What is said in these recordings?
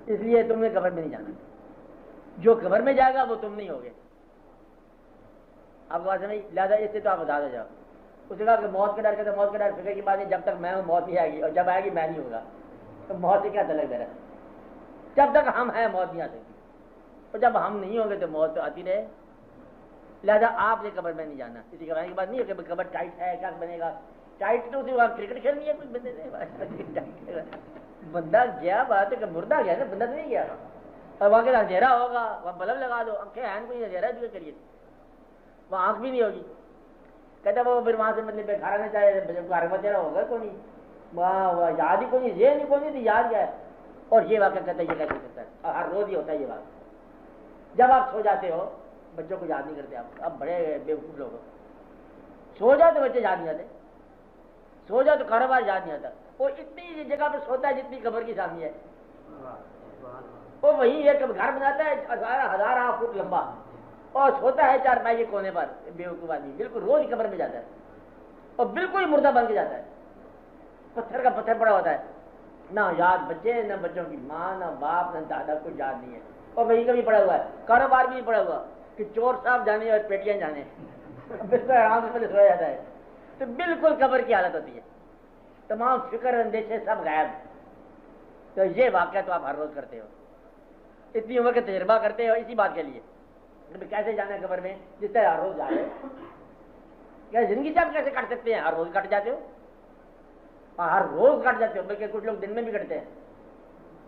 اس لیے تم نے قبر میں نہیں جانا. جو قبر میں جائے گا وہ تم نہیں ہوگے. آپ کو بات سمجھ؟ لہٰذا اس سے تو آپ بتا دے جاؤ. اس نے کہا کہ موت کا ڈر کہتے موت کا ڈر فکر کی بات ہے، جب تک میں ہوں موت نہیں آئے گی، اور جب آئے گی میں نہیں ہوگا. تو موت سے کیا تعلق میرا؟ جب تک ہم ہیں موت نہیں آ سکتی، اور جب ہم نہیں ہوں گے تو موت تو آتی رہے. لہٰذا آپ نے قبر میں نہیں جانا. کسی قبر کی بات نہیں ہے کہ قبر ٹائٹ ہے کیا بنے گا. ٹائٹ تو اسی وقت کرکٹ کھیلنی ہے کچھ بندے سے. بندہ گیا بات ہے کہ مردہ گیا نا، بندہ تو نہیں گیا. اور وہاں کے اندھیرا ہوگا، وہاں بلب لگا دو، آنکھیں ہیں کوئی اندھیرا جو کریے وہاں آنکھ بھی نہیں ہوگی. کہتا وہ پھر وہاں سے مطلب کھانا چاہے گھر میں تیرا ہوگا کو نہیں، وہاں یاد ہی کو نہیں، ذہن ہی کو نہیں تو یاد کیا ہے. اور یہ واقعہ کہتا ہے یہ کیسے سکتا ہے؟ اور ہر روز ہی ہوتا ہے یہ واقعہ. جب آپ سو جاتے ہو بچوں کو یاد نہیں کرتے آپ بڑے بیوقوف لوگ ہو. سو جاؤ تو بچے یاد نہیں آتے، سو جاؤ تو کاروبار یاد نہیں آتا. وہ اتنی جگہ پہ سوتا ہے جتنی قبر کی سامنے ہے. وہ وہی ایک گھر بناتا ہے 1000 فٹ لمبا اور سوتا ہے 4 پائی کے کونے پر. بیوقوف آدمی بالکل روز قبر میں جاتا ہے اور بالکل ہی مردہ بن کے جاتا ہے. پتھر کا پتھر پڑا ہوتا ہے، نہ یاد بچے نہ بچوں کی ماں نہ باپ نہ دادا کچھ یاد نہیں ہے. اور وہی کبھی پڑا ہوا ہے، کاروبار بھی نہیں پڑا ہوا کہ چور صاحب جانے اور پیٹیاں جانے. بالکل آرام سے پہلے سویا جاتا ہے. تو بالکل قبر کی حالت ہوتی ہے، تمام فکر اندیشے سب غائب. تو یہ واقعہ تو آپ ہر روز کرتے ہو، اتنی عمر کا تجربہ کرتے ہو اسی بات کے لیے. کیسے جانا ہے قبر میں جس طرح ہر روز جا رہے ہو؟ کیا زندگی سے آپ کیسے کٹ سکتے ہیں؟ ہر روز کٹ جاتے ہو، اور ہر روز کٹ جاتے ہو، بلکہ کچھ لوگ دن میں بھی کٹتے ہیں.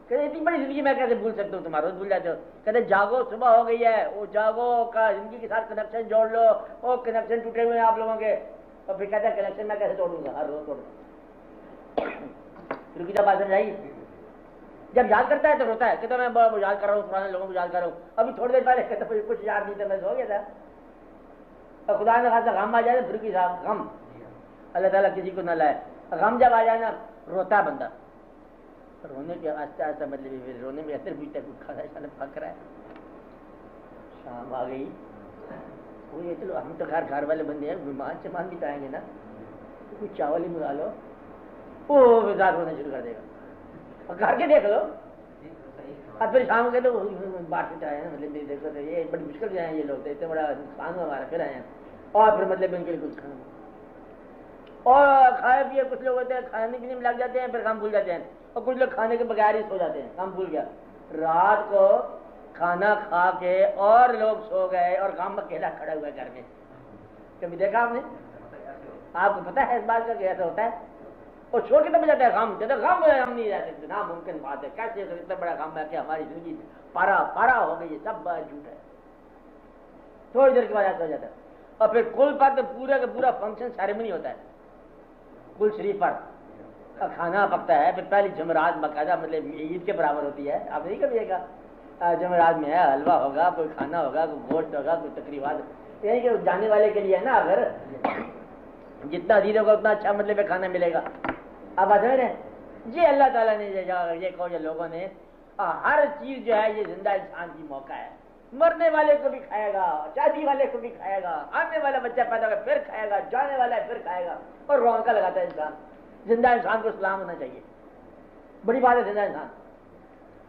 کہتے اتنی بڑی زندگی میں کیسے بھول سکتا ہوں؟ تم ہر روز بھول جاتے ہو. کہتے جاگو صبح ہو گئی ہے، وہ جاگو کا زندگی کے ساتھ کنیکشن جوڑ لو. وہ کنیکشن ٹوٹے ہوئے ہیں آپ لوگوں کے. اور پھر کہتے ہیں کنیکشن میں کیسے توڑوں گا؟ ہر روز توڑوں. رکی جب بات سمجھائی. جب یاد کرتا ہے تو روتا ہے، کہتا میں یاد کر رہا ہوں، پرانے لوگوں کو یاد کر رہا ہوں. ابھی تھوڑی دیر پہلے کہتا مجھے کچھ یاد نہیں تھا، میں سو گیا تھا. اور خدا نے خاصا غم آ جائے، پھر صاحب غم اللہ تعالیٰ کسی کو نہ لائے. غم جب آ جائے نا روتا ہے بندہ. رونے کے آہستہ آہستہ مطلب رونے میں اثر پوچھتا ہے کچھ کھانا شانا پک رہا ہے. شام آ گئی، وہ یہ چلو ہم تو گھر والے بندے ہیں، مہمان چمان بھی تو آئیں گے نا، کچھ چاول ہی منگا لو. وہ مزاج ہونا شروع کر دے گا. اور کر کے دیکھ لو. اب پھر شام کے تو بات آئے ہیں مطلب دیکھو تو یہ بڑی مشکل سے آئے ہیں یہ لوگ، اتنا بڑا نقصان ہوا ہمارا، پھر آئے ہیں. اور پھر مطلب ان کے لیے کچھ کھانا اور کھائے پیے. کچھ لوگ ہوتے ہیں کھانے پینے میں لگ جاتے ہیں پھر کام بھول جاتے ہیں. اور کچھ لوگ کھانے کے بغیر ہی سو جاتے ہیں، کام بھول گیا. رات کو کھانا کھا کے اور لوگ سو گئے اور کام اکیلا کھڑا ہوا ہے گھر میں. کبھی دیکھا آپ نے؟ آپ کو پتا ہے اس بات کا کہ ایسا ہوتا ہے؟ اور چھوڑ کے تو جاتا ہے غم. جب غم ہم نہیں رہ سکتے، ناممکن بات ہے. کیسے اتنا بڑا غم ہے کہ ہماری زندگی پارا ہو گئی ہے، سب بات جھوٹ ہے. تھوڑی دیر کے بعد ایسا ہو جاتا ہے. اور پھر کل پر تو پورا کا پورا فنکشن سیریمنی ہوتا ہے کل شریف پر. کھانا پکتا ہے. پھر پہلی جمعرات باقاعدہ مطلب عید کے برابر ہوتی ہے. آپ نہیں کبھی گا جمعرات میں ہے حلوہ ہوگا، کوئی کھانا ہوگا، کوئی گوشت ہوگا، کوئی تقریبات. یعنی کہ جانے والے کے لیے ہے نا، اگر جتنا عزیز ہوگا اتنا اچھا مطلب کھانا ملے گا. آپ بات سمجھ رہے ہیں؟ جی اللہ تعالیٰ نے یہ کہو یہ لوگوں نے ہر چیز جو ہے یہ زندہ انسان کی موقع ہے. مرنے والے کو بھی کھائے گا، شادی والے کو بھی کھائے گا، آنے والا بچہ پیدا ہوگا پھر کھائے گا، جانے والا ہے پھر کھائے گا. اور رونقیں لگاتا ہے انسان. زندہ انسان کو سلام ہونا چاہیے. بڑی بات ہے زندہ انسان.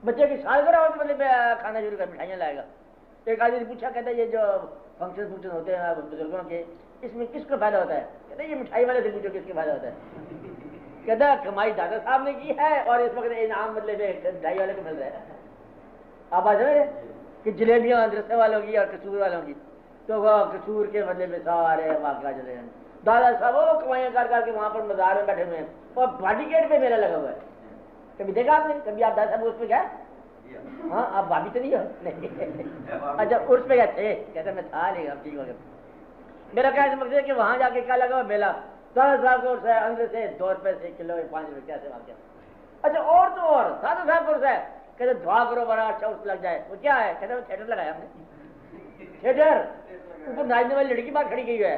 بچے کی سالگرہ ہوگی مطلب کھانا شروع کر مٹھائیاں لائے گا. ایک آدمی نے پوچھا، کہتا ہے یہ جو فنکشن ہوتے ہیں بزرگوں کے، اس میں کس کو فائدہ ہوتا ہے؟ کہتا ہے یہ مٹھائی والے سے پوچھو کس کو فائدہ ہوتا ہے. کہتا ہے کمائی دادا صاحب نے کی ہے اور اس وقت انعام مطلب مٹھائی والے کو مل رہا ہے. آپ آ جائیں کہ جلیبیاں مدرسے والوں کی اور کسور والوں کی، تو وہ کسور کے مطلب سارے واقعہ چلے جائیں. دادا صاحب وہ کمائیاں کر کر کے وہاں پر مزار میں بیٹھے ہوئے ہیں اور باڈی گیٹ پہ میلہ لگا ہوا ہے. کبھی دیکھا آپ نے؟ کبھی آپ دادا صاحب اس پہ گئے؟ ہاں آپ بھابھی تو نہیں ہو؟ اچھا عرس پہ گئے تھے؟ کہتے میں تھا نہیں. اب ٹھیک ہو گیا. میرا کہنے کا مقصد ہے کہ وہاں جا کے کیا لگا ہوا میلہ. دادا صاحب کو عرس ہے، اندر سے 2 روپے سے کلو 5 روپے کیسے واقعہ. اچھا اور تو اور دادا صاحب کو عرس ہے، کہتے دعا کرو بڑا اچھا عرس لگ جائے. وہ کیا ہے؟ کہتے تھیٹر لگایا ہم نے. تھیٹر اوپر ناچنے والی لڑکی باہر کھڑی گئی ہے،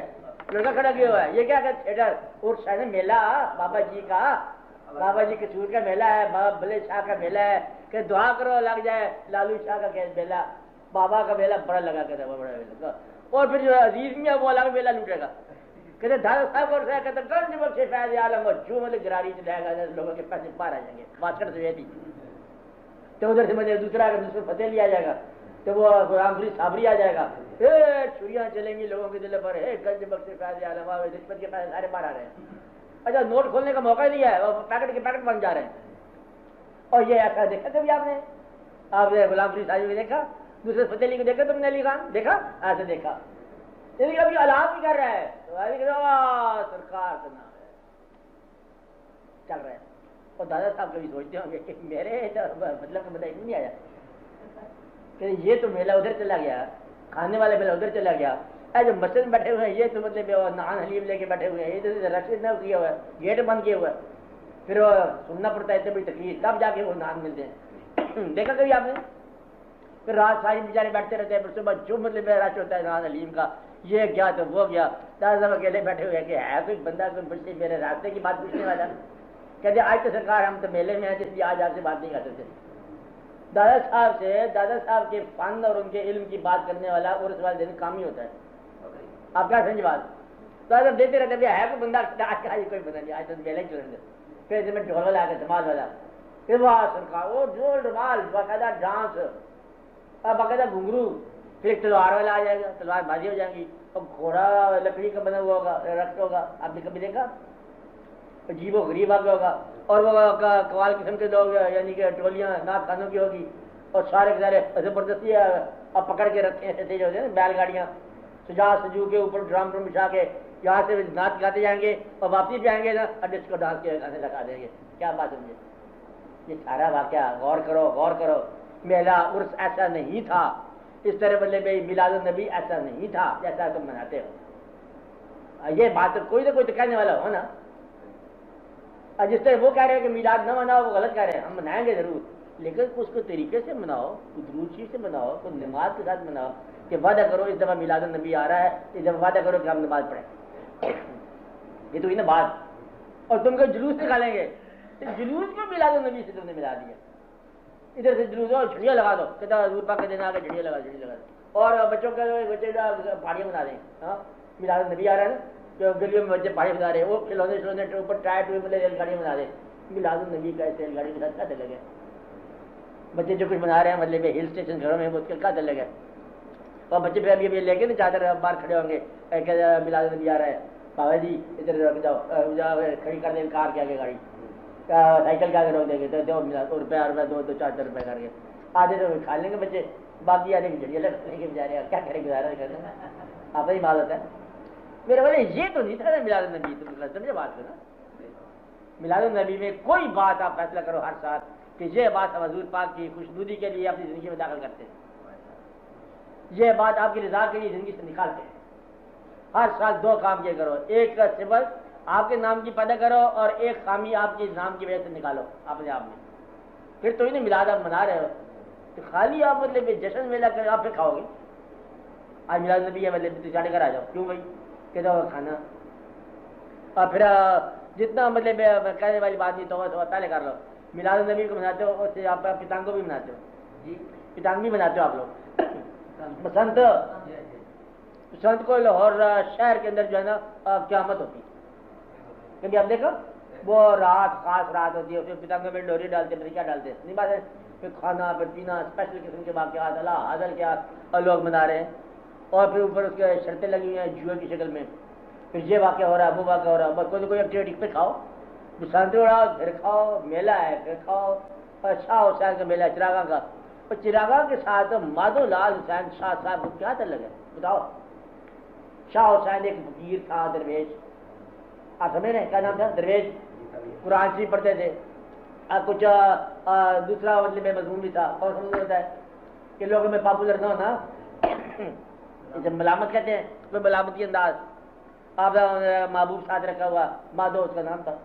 لڑکا کھڑا کیا ہوا ہے. یہ کیا کہ تھیٹر عرس ہے نا، میلہ بابا جی کا، بابا جی کسور کا میلہ ہے، بابا بلے شاہ کا میلہ ہے کہ دعا کرو لگ جائے. لالو شاہ کا میلہ، بابا کا میلہ بڑا لگا کہتا ہے وہ بڑا میلہ. اور پھر جو عزیز میں وہ الگ میلہ لوٹے گا. کہتے دادا صاحب کو کہتے گنج بخش فیض عالم جو مطلب گراری چلائے گا لوگوں کے پیسے باہر آ جائیں گے. بات کرتے ہوئے تھی تو ادھر سے مجھے دوسرا فتح لیا جائے گا، تو وہ غلام فرید صابری آ جائے گا، چھریاں چلیں گی لوگوں کے دل پر، گنج بخش فیض عالم رشوت کے پیسے سارے باہر آ رہے ہیں، اچھا نوٹ کھولنے کا موقع ہی دیا ہے، وہ پیکٹ کے پیکٹ بن جا رہے ہیں. اور یہ ایسا دیکھا کبھی آپ نے غلام فرید صابری کو دیکھا، دوسرے فتح علی کو دیکھا تم نے، علی خان دیکھا، ایسے دیکھا، لیکن ابھی علام بھی کر رہا ہے سرکار کا نام ہے چل رہا ہے. اور دادا صاحب کبھی سوچتے ہوں گے کہ میرے مطلب کا مطلب نہیں آیا کہ یہ تو میلہ ادھر چلا گیا، کھانے والے میلہ ادھر چلا گیا، جو مسجد میں بیٹھے ہوئے ہیں یہ تو مطلب نان حلیم لے کے بیٹھے ہوئے ہیں، یہ تو رشید نہ کیا ہوا ہے، گیٹ بند کیا ہوا ہے، پھر وہ سننا پڑتا ہے اتنی بڑی تکلیف تب جا کے وہ نان ملتے ہیں. دیکھا کبھی آپ نے؟ پھر رات ساری بیچارے بیٹھتے رہتے ہیں، پھر صبح جو مطلب رش ہوتا ہے نان حلیم کا، یہ کیا تو وہ گیا. دادا صاحب اکیلے بیٹھے ہوئے ہیں کہ ہے کوئی بندہ کوئی بچے میرے راستے کی بات پوچھنے والا، کہتے آج تو سرکار ہم تو میلے میں ہیں جس لیے آج آپ سے بات نہیں کر سکتے. دادا صاحب سے دادا صاحب کے فن اور ان کے علم کی بات کرنے والا اور اس والے دن کام ہی ہوتا ہے. آپ کیا سمجھ بات؟ دادا صاحب دیتے رہتے ہے کوئی بندہ آج کوئی بندہ نہیں، آج تو میلے چلیں گے. پھر اس میں ڈھول والا دمال والا، پھر وہ سرکار وہ ڈھول ڈمال باقاعدہ ڈانس، باقاعدہ گھنگرو، پھر تلوار والا آ جائے گا، تلوار بازی ہو جائیں گی، اور گھوڑا لکڑی کا بنا ہوا ہوگا، رقص ہوگا. آپ نے کبھی دیکھا؟ عجیب و غریب آگے ہوگا. اور وہ قوال قسم کے لوگ یعنی کہ ٹولیاں نعت خانوں کی ہوگی، اور سارے سارے زبردستی اب پکڑ کے رکھتے ہیں ایسے جو ہوتے ہیں نا بیل گاڑیاں، سجا سجو کے اوپر ڈرام ڈرم بچھا کے یہاں سے نعت گاتے جائیں گے اور واپسی پہ آئیں گے نا اور ڈسکو ڈانس کے گانے لگا دیں گے. کیا بات سمجھے؟ یہ سارا واقعہ غور کرو غور کرو. میلہ عرس ایسا نہیں تھا، اس طرح بلے بھائی میلاد النبی ایسا نہیں تھا جیسا تم مناتے ہو. یہ بات کوئی نہ کوئی تو کہنے والا ہو نا. جس طرح وہ کہہ رہے ہیں کہ میلاد نہ مناؤ وہ غلط کہہ رہے ہیں، ہم منائیں گے ضرور، لیکن اس کو طریقے سے مناؤ، درود شریف سے مناؤ، کوئی نماز کے ساتھ مناؤ کہ وعدہ کرو اس دفعہ میلاد النبی آ رہا ہے، اس دفعہ وعدہ کرو کہ ہم نماز پڑھیں. یہ تو ہوئی نا بات. اور تم کو جلوس نکالیں گے، جلوس کو میلاد النبی سے تم نے ملا دیا. ادھر سے جلوس اور جھڑیاں لگا دو، کہتا حضور پاک کے دن آ کے جھڑیاں لگا دو، اور بچوں کے بچے پہاڑیاں بنا دیں. ہاں میلاد النبی آ رہا ہے نا، جو گلیوں میں بچے پہاڑی بنا رہے ہیں، وہ کھلونے شلونے کے اوپر ٹائر ٹوئے ملے ریل گاڑی بنا دیں. میلاد النبی کا ایسے ریل گاڑی کے ساتھ کیا دل لگے؟ بچے جو کچھ بنا رہے ہیں مطلب ہل اسٹیشن گھروں میں وہ اس کے کیا دل لگے؟ اور بچے پھر ابھی لے کے نا چادر باہر کھڑے ہوں گے کہ میلاد النبی آ رہا ہے، بابا جی ادھر جاؤ کھڑی کر دیں کار کے آگے گاڑی، سائیکل کے آگے روک دیں گے تو دو روپیہ دو چار روپے کر کے آدھے تو کھا لیں گے بچے، باقی آدھے کی جھڑیاں لگنے کے بجائے کیا کریں گزارا کرنا. آپ ہی مال ہوتا ہے. میرے بولے یہ تو نہیں تھا نا میلاد النبی، تو سمجھے بات کو نا. میلاد النبی میں کوئی بات آپ فیصلہ کرو ہر سال کہ یہ بات ہم حضور پاک کی خوشنودی کے لیے اپنی زندگی میں داخل کرتے ہیں، یہ بات آپ کی رضا کے لیے زندگی سے نکالتے ہیں. ہر سال دو کام کیا کرو، ایک کا صفت آپ کے نام کی پیدا کرو اور ایک خامی آپ کے نام کی وجہ سے نکالو اپنے آپ میں. پھر تو انہیں میلاد آپ منا رہے ہو تو خالی آپ مطلب جشن میلہ کر آپ پھر کھاؤ گے. آج میلاد النبی ہے مطلب چاٹے کر آ جاؤ، کیوں بھائی کہتا ہو کھانا، اور پھر جتنا مطلب کہنے والی بات نہیں تو پہلے کر لو. میلاد النبی کو مناتے ہو اس سے آپ پتنگ کو بھی مناتے ہو، جی پتنگ بھی مناتے ہو آپ لوگ. بسنت کو لاہور شہر کے اندر جو ہے نا قیامت ہوتی ہے. کبھی آپ دیکھو وہ رات خاص رات ہوتی ہے، پھر پتنگوں میں ڈوری ڈالتے ہیں، کیا ڈالتے ہیں نہیں بات ہے، پھر کھانا پھر پینا اسپیشل قسم کے واقعات اللہ حاضر کیا اور لوگ منا رہے ہیں. اور پھر اوپر اس کے شرطیں لگی ہوئی ہیں جوئے کی شکل میں، پھر یہ واقعہ ہو رہا ہے وہ واقعہ ہو رہا ہے، بس کوئی کوئی ایکٹیویٹی پہ کھاؤ، بسنت اڑاؤ پھر کھاؤ، میلہ ہے پھر کھاؤ. اور شاہ حسین کا میلہ چراغاں کا، اور چراغاں کے ساتھ مادھو لال حسین شاہ صاحب کو کیا تعلق ہے بتاؤ؟ شاہ حسین ایک فقیر تھا، درویش، آپ سمجھ رہے ہیں کیا نام تھا؟ درویش. قرآن شریف پڑھتے تھے، کچھ دوسرا مطلب مضمون بھی تھا. اور سمجھ ہوتا ہے کہ لوگوں میں پاپولر نہ ہونا، جب ملامت کہتے ہیں کوئی ملامتی انداز. آپ محبوب ساتھ رکھا ہوا مادھو اس کا نام تھا.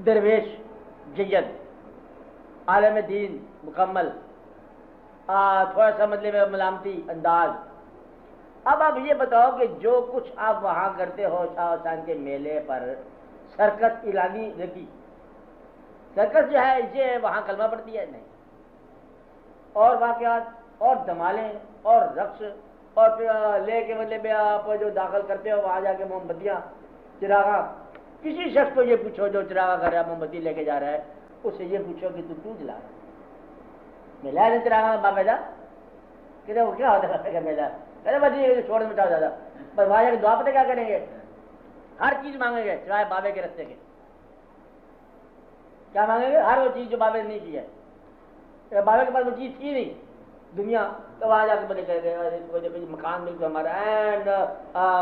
درویش جید، عالم دین مکمل، تھوڑا سا مطلب ملامتی انداز. اب آپ یہ بتاؤ کہ جو کچھ آپ وہاں کرتے ہو شاہ حسین کے میلے پر، سرکس اعلانی رکھی، سرکس جو ہے یہ وہاں کلمہ پڑتی ہے نہیں، اور واقعات اور دمالیں اور رقص، اور پھر لے کے مطلب آپ جو داخل کرتے ہو وہاں جا کے موم بتیاں چراغاں. کسی شخص کو یہ پوچھو جو چراغاں کر رہا ہے موم بتی لے کے جا رہا ہے، اس سے یہ پوچھو کہ تو کیوں جلا رہا میلا نہیں چلانا بابا دا کہتے وہ کیا ہوتا ہے میلا کہتے بس یہ چھوڑ مٹاؤ زیادہ پر وہاں جا کے دعا پتہ کیا کریں گے ہر چیز مانگیں گے سوائے بابے کے رستے کے کیا مانگیں گے ہر وہ چیز جو بابے نے نہیں کی ہے بابے کے پاس وہ چیز تھی نہیں دنیا تو وہاں جا کے بندے کہہ گئے مکان مل تو ہمارا اینڈ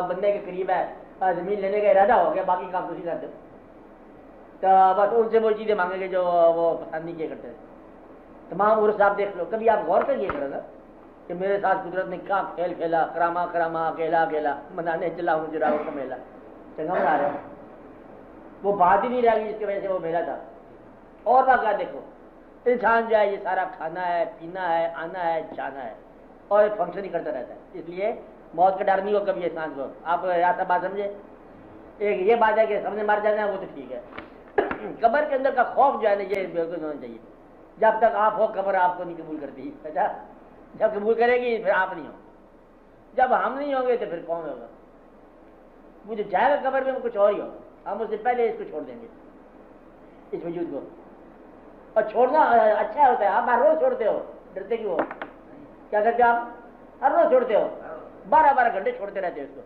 بندے کے قریب ہے زمین لینے کا ارادہ ہو گیا باقی کام دوسری کرتے تو بس ان سے وہ چیزیں مانگیں گے جو وہ پسند نہیں کیا کرتے تمام عرص آپ دیکھ لو کبھی آپ غور کریے کرو نا کہ میرے ساتھ قدرت نے کیا کھیل کھیلا کراما کراما اکیلا اکیلا منانے چلا ہوں جراؤ کا میلہ چنگا بنا رہے وہ بات ہی نہیں رہ گئی جس کی وجہ سے وہ میلہ تھا اور واقعہ دیکھو انسان جو ہے یہ سارا کھانا ہے پینا ہے آنا ہے جانا ہے اور فنکشن ہی کرتا رہتا ہے اس لیے موت کا ڈر نہیں ہو کبھی انسان کو آپ ایسا بات سمجھے ایک یہ بات ہے کہ سامنے مار جانا ہے وہ تو ٹھیک ہے قبر کے اندر کا خوف جو ہے نا یہ بالکل ہونا چاہیے جب تک آپ ہو قبر آپ کو نہیں قبول کرتی اچھا جب قبول کرے گی پھر آپ نہیں ہو جب ہم نہیں ہوں گے تو پھر کون ہوگا وہ جو جائے گا قبر میں وہ کچھ اور ہی ہو ہم اس سے پہلے اس کو چھوڑ دیں گے اس وجود کو اور چھوڑنا اچھا ہوتا ہے آپ ہر روز چھوڑتے ہو ڈرتے کیوں ہو کیا کرتے ہو آپ ہر روز چھوڑتے ہو 12 گھنٹے چھوڑتے رہتے ہو اس کو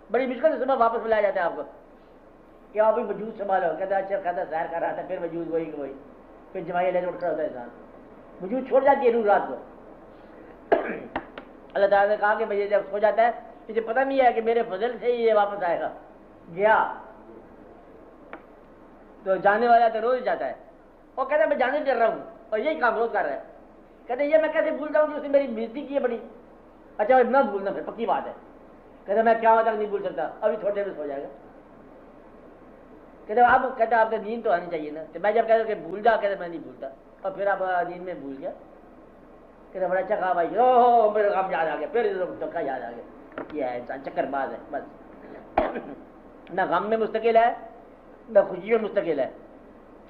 بڑی مشکل سے صبح واپس بلایا جاتا ہے آپ کو کہ آپ بھی وجود سنبھالو کہتا اچھا کہتا سیر کر رہا تھا پھر وجود وہی کہ وہی پھر جماعی لے اٹھ کر ہوتا ہے انسان وجود چھوڑ جاتی ہے روز رات کو اللہ تعالیٰ نے کہا کہ مجھے جب سو جاتا ہے مجھے پتہ نہیں ہے کہ میرے فضل سے ہی یہ واپس آئے گا گیا تو جانے والا تو روز جاتا ہے اور کہتا ہے میں جانے چل رہا ہوں اور یہی کام روز کر رہا ہے کہتے یہ میں کیسے بھول جاؤں کہ اس نے میری بےزتی کی ہے بڑی اچھا نہ بھولنا پھر پکی بات ہے کہتے میں کیا تک نہیں بھول سکتا ابھی تھوڑی دیر میں سو جائے گا کہتے آپ کہتے آپ کو نیند تو آنی چاہیے نا تو میں جب کہتا کہ بھول جا کہتے میں نہیں بھولتا اور پھر آپ نیند میں بھول گیا کہتے بڑا اچھا کہا بھائی او میرے کام یاد آ گیا پھر دھوکا یاد آ گیا یہ ہے انسان چکر باز ہے بس نہ غم میں مستقل ہے نہ خوشی میں مستقل ہے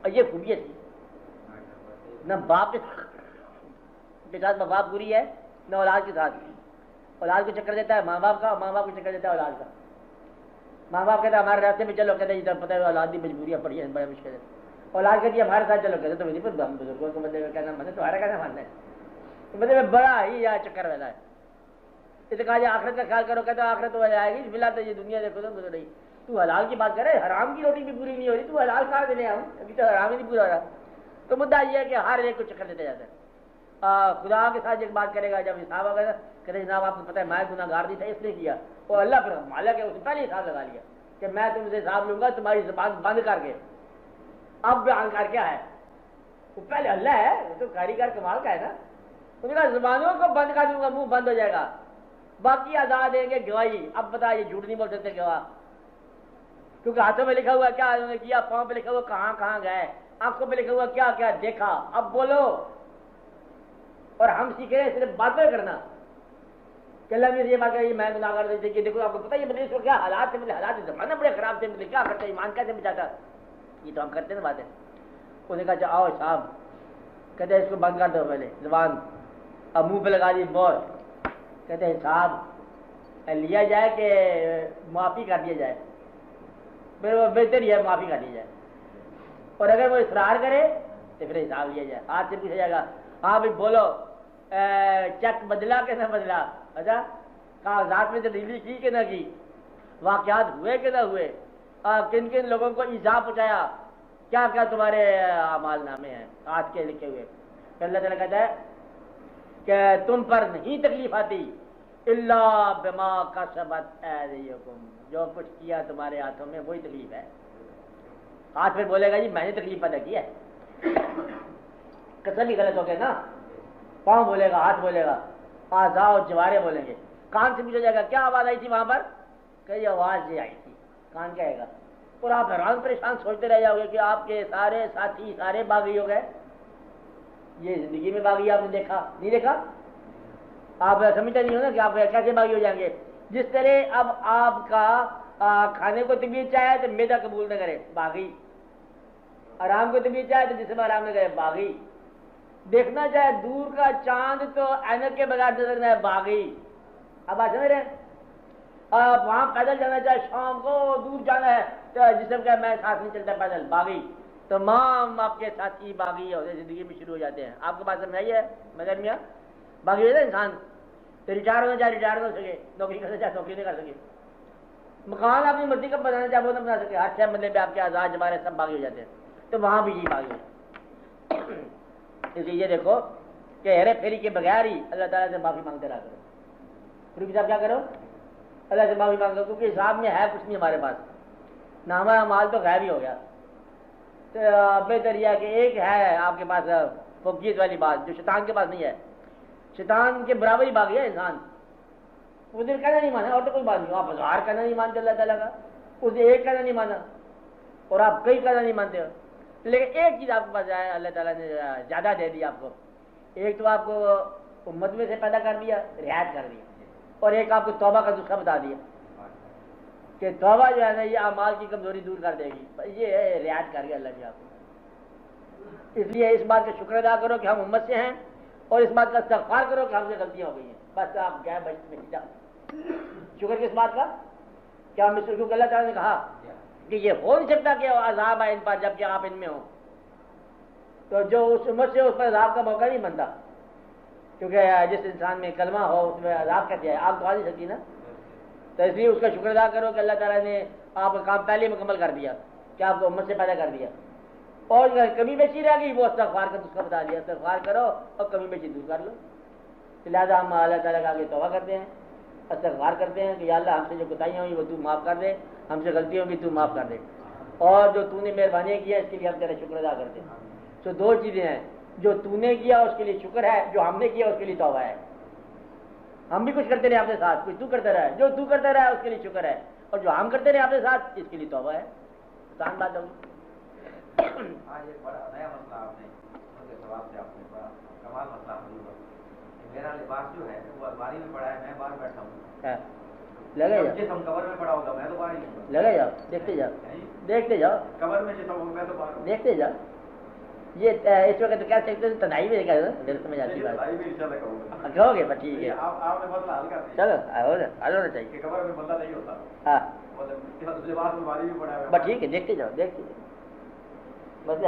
اور یہ خوبیت تھی نہ باپ کے ساتھ باپ بری ہے نہ اولاد کے ساتھ اولاد کو چکر دیتا ہے ماں باپ کا ماں باپ کو چکر دیتا ہے اولاد کا ماں باپ کہتا ہے ہمارے راستے میں چلو کہتے ہیں پتہ ہے اولاد کی مجبوریاں پڑی ہیں بڑا مشکل ہے اولاد کہتی ہے ہمارے ساتھ چلو کہتے تو نہیں پتہ ہم بزرگوں کو بندے میں کہنا من ہے تمہارا کہنا ماننا ہے بندے میں بڑا ہی یا چکر والا ہے اسے کہا جائے آخرت کا خیال کرو کہتے آخرت تو آئے گی فی الحال تو یہ دنیا دیکھو تو رہی تو حلال کی بات کرے حرام کی روٹی بھی پوری نہیں ہو رہی تو حلال کہاں دینے ہم ابھی تو حرام ہی نہیں پورا ہو رہا تو مدعا یہ ہے کہ ہر ایک کو چکر دیتا جاتا ہے خدا کے ساتھ ایک بات کرے گا جب حساب ہوگا نا کہتے جناب آپ کو پتہ ہے میں گناہ گار نہیں تھا اس نے کیا اور اللہ پھر مالک ہے اس نے پہلے حساب لگا لیا کہ میں تم سے حساب لوں گا تمہاری زبان بند کر کے اب بیان کر کیا ہے وہ پہلے اللہ ہے وہ تو کاریگر کمال کا ہے نا انہوں نے کہا زبانوں کو بند کر دوں گا منہ بند ہو جائے گا باقی آزاد دیں گے گواہی اب بتا یہ جھوٹ نہیں بول سکتے گواہ کیونکہ ہاتھوں میں لکھا ہوا کیا انہوں نے کیا پاؤں پہ لکھا ہوا کہاں کہاں گئے آنکھوں پہ لکھا ہوا کیا کیا دیکھا اب بولو اور ہم سیکھے صرف باتیں کرنا کہ اللہ نے یہ بات کہی میں گناہ کر دیتے کہ دیکھو آپ کو پتہ یہ مجھے کیا حالات سے حالات زمانہ بڑے خراب تھے مجھے کیا کرتے ایمان کیسے بچاتا یہ تو ہم کرتے نا باتیں انہوں نے کہا آؤ صاحب کہتے ہیں اس کو بند کر دو پہلے زبان اب منہ پہ لگا دی مور کہتے ہیں صاحب لیا جائے کہ معافی کر دیا جائے پھر وہ بہتر ہی ہے معافی کر دی جائے اور اگر وہ اصرار کرے تو پھر حساب لیا جائے ہاتھ سے پوچھا جائے گا ہاں بھائی بولو چیک بدلا کہ نہ بدلا اچھا کاغذات میں تبدیلی کی کہ نہ کی واقعات ہوئے کہ نہ ہوئے کن کن لوگوں کو ایذا پہنچایا کیا کیا تمہارے اعمال نامے ہیں ہاتھ کے لکھے ہوئے پھر اللہ تعالیٰ کہتا ہے کہ تم پر نہیں تکلیف آتی الا بما کسبت ایدیکم جو کچھ کیا تمہارے ہاتھوں میں وہی تکلیف ہے ہاتھ پھر بولے گا جی میں نے تکلیف پیدا کی ہے قسم ہی غلط ہو گیا نا پاؤں بولے گا ہاتھ بولے گا اعضاء اور جوارے بولیں گے کان سے پوچھا جائے گا کیا آواز آئی تھی وہاں پر کئی آواز یہ آئی تھی کان کہے گا اور آپ حیران پریشان سوچتے رہ جاؤ گے کہ آپ کے سارے ساتھی سارے باغی ہو گئے یہ زندگی میں باغی آپ نے دیکھا نہیں دیکھا آپ سمجھتے نہیں ہو نا کہ آپ کیسے باغی ہو جائیں گے جس طرح اب آپ کا کھانے کو طبیعت چاہے تو میدا قبول نہ کرے باغی آرام کو طبیعت چاہے تو جسم آرام نہ کرے باغی دیکھنا چاہے دور کا چاند تو اینک کے بغیر نظر نہ ہے باغی اب آپ سمجھ رہے ہیں وہاں پیدل جانا چاہے شام کو دور جانا ہے تو جسم کا میں ساتھ نہیں چلتا پیدل باغی تمام آپ کے ساتھی باغی ہوتے زندگی میں شروع ہو جاتے ہیں. آپ کے پاس سمجھائیے مگر میاں باغی ہوتا ہے انسان تو ریٹائر ہونا چاہے ریٹائر نہ ہو سکے, نوکری کرنا چاہے نوکری نہیں کر سکے, مکان اپنی مرضی کا بنانا چاہے وہ نہ بنا سکے, ہر چھ مطلب آپ کے آزاد جمارے سب باغی ہو جاتے ہیں. تو وہاں بھی یہ باغی ہے. اس لیے یہ دیکھو کہ ہیرے پھیری کے بغیر ہی اللہ تعالیٰ سے معافی مانگتے رہا کرو. روکی صاحب کیا کرو, اللہ سے معافی مانگو, کیونکہ حساب میں ہے کچھ نہیں ہمارے پاس, نہ ہمارا مال تو غائب ہی ہو گیا. تو بہتر یہ کہ ایک ہے آپ کے پاس فوقیت والی بات جو شیطان کے پاس نہیں ہے. شیطان کے برابر ہی باغی ہے انسان. وہ دل کہنا نہیں مانا اور تو کوئی بات نہیں, آپ ہزار کہنا نہیں مانتے اللہ تعالیٰ کا, اسے ایک کہنا نہیں مانا اور آپ کئی کہنا نہیں مانتے ہو. لیکن ایک چیز آپ کے پاس ہے, اللہ تعالیٰ نے زیادہ دے دی آپ کو. ایک تو آپ کو امت میں سے پیدا کر دیا, رعایت کر دی, اور ایک آپ کو توبہ کا نسخہ بتا دیا کہ توبہ جو ہے نا یہ اعمال کی کمزوری دور کر دے گی. یہ ہے رعایت کر گیا اللہ جی آپ کو. اس لیے اس بات کا شکر ادا کرو کہ ہم امت سے ہیں, اور اس بات کا استغفار کرو کہ ہم سے غلطیاں ہو گئی ہیں. بس آپ گئے بچ میں جا. شکر کس بات کا, کیا مصر, کیونکہ اللہ تعالیٰ نے کہا کہ یہ ہو نہیں سکتا کہ عذاب آئے ان پر جب کہ آپ ان میں ہو. تو جو اس امت سے اس پر عذاب کا موقع نہیں بنتا, کیونکہ جس انسان میں کلمہ ہو اس میں عذاب کہتے ہیں, آپ تو آ نہیں سکتی نا. تو اس لیے اس کا شکر ادا کرو کہ اللہ تعالیٰ نے آپ کا کام پہلے مکمل کر دیا کہ آپ کو امت سے پیدا کر دیا, اور کمی بیشی رہ گئی وہ استغفار کا نسخہ بتا دیا. استغفار کرو اور کمی بیشی دور کر لو. لہٰذا ہم اللہ تعالیٰ کا آگے توبہ کرتے ہیں, استغفار کرتے ہیں کہ یا اللہ ہم سے جو کوتاہیاں ہوئی وہ تو معاف کر دے, ہم سے غلطیاں ہوئی تو معاف کر دے, اور جو تو نے مہربانی کی ہے اس کے لیے ہم تیرا شکر ادا کرتے ہیں. تو دو چیزیں ہیں, جو تو نے کیا اس کے لیے شکر ہے, جو ہم نے کیا اس کے لیے توبہ ہے. ہم بھی کچھ کرتے رہے اپنے ساتھ, کچھ تو کرتا رہا ہے, جو تو کرتا رہا ہے اس کے لیے شکر ہے, اور جو ہم کرتے رہے اپنے ساتھ اس کے لیے توبہ ہے. آسان بات ہوگی. میرا لباس جو ہے وہ الماری میں پڑا ہے, میں باہر بیٹھا ہوں, لگے جسم کور میں پڑا ہوگا, میں تو باہر ہی ہوں. لگے جاؤ, دیکھتے جاؤ, دیکھتے جاؤ, کور میں جسم ہوگا, میں تو باہر ہوں. دیکھتے جاؤ. یہ اس وقت تو کہہ سکتے ہیں تنہائی میں دل سمجھ آتی بات کہو گے, بس ٹھیک ہے, آپ نے مسئلہ حل کر دیا. چلو حل ہونا چاہیے کہ کور میں بندہ نہیں ہوتا, ہاں لباس الماری میں پڑا ہے, بس ٹھیک ہے, دیکھتے جاؤ, دیکھتے جاؤ, بس